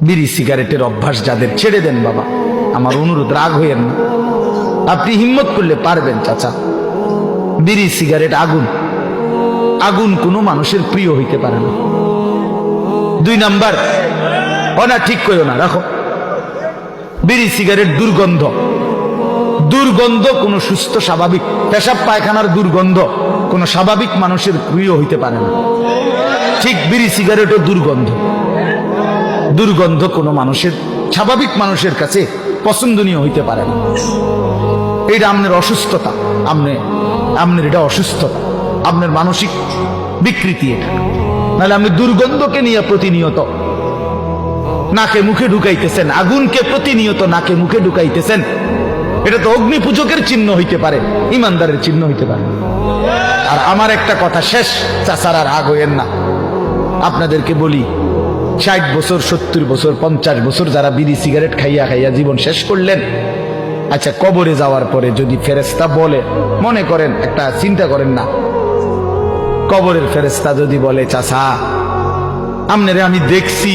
বিড়ি সিগারেটের অভ্যাস যাদের, ছেড়ে দেন বাবা, আমার অনুরোধ, রাগ হইয়েন না। আপনি হিম্মত করলে পারবেন চাচা। বিড়ি সিগারেট আগুন, আগুন কোনো মানুষের প্রিয় হইতে পারে না। 2 নাম্বার, না ঠিক কইও না, রাখো। বিড়ি সিগারেট দুর্গন্ধ, দুর্গন্ধ কোনো সুস্থ স্বাভাবিক পেশাব পায়খানার দুর্গন্ধ কোনো স্বাভাবিক মানুষের প্রিয় হইতে পারে না। ঠিক বিড়ি সিগারেটও দুর্গন্ধ, দুর্গন্ধ কোনো মানুষের, স্বাভাবিক মানুষের কাছে পছন্দনীয় হইতে পারে না। এটা আপনার অসুস্থতা, আপনার এটা অসুস্থতা, আপনার মানসিক বিকৃতি এটা। নাহলে আপনি দুর্গন্ধকে নিয়ে প্রতিনিয়ত নাকে মুখে ঢুকাইতেছেন, আগুনকে প্রতিনিয়ত নাকে মুখে ঢুকাইতেছেন, এটা তো অগ্নি পূজকের চিহ্ন হইতে পারে, ইমানদারের চিহ্ন হইতে পারে। আর আমার একটা কথা শেষ, চাচার আর রাগ হইয়েন না, আপনাদেরকে বলি, 60 বছর 70 বছর 50 বছর যারা বিড়ি সিগারেট খাইয়া খাইয়া জীবন শেষ করলেন, আচ্ছা কবরে যাওয়ার পরে যদি ফেরেশতা বলে, মনে করেন একটা চিন্তা করেন না, কবরের ফেরেশতা যদি বলে চাচা আপনারে আমি দেখছি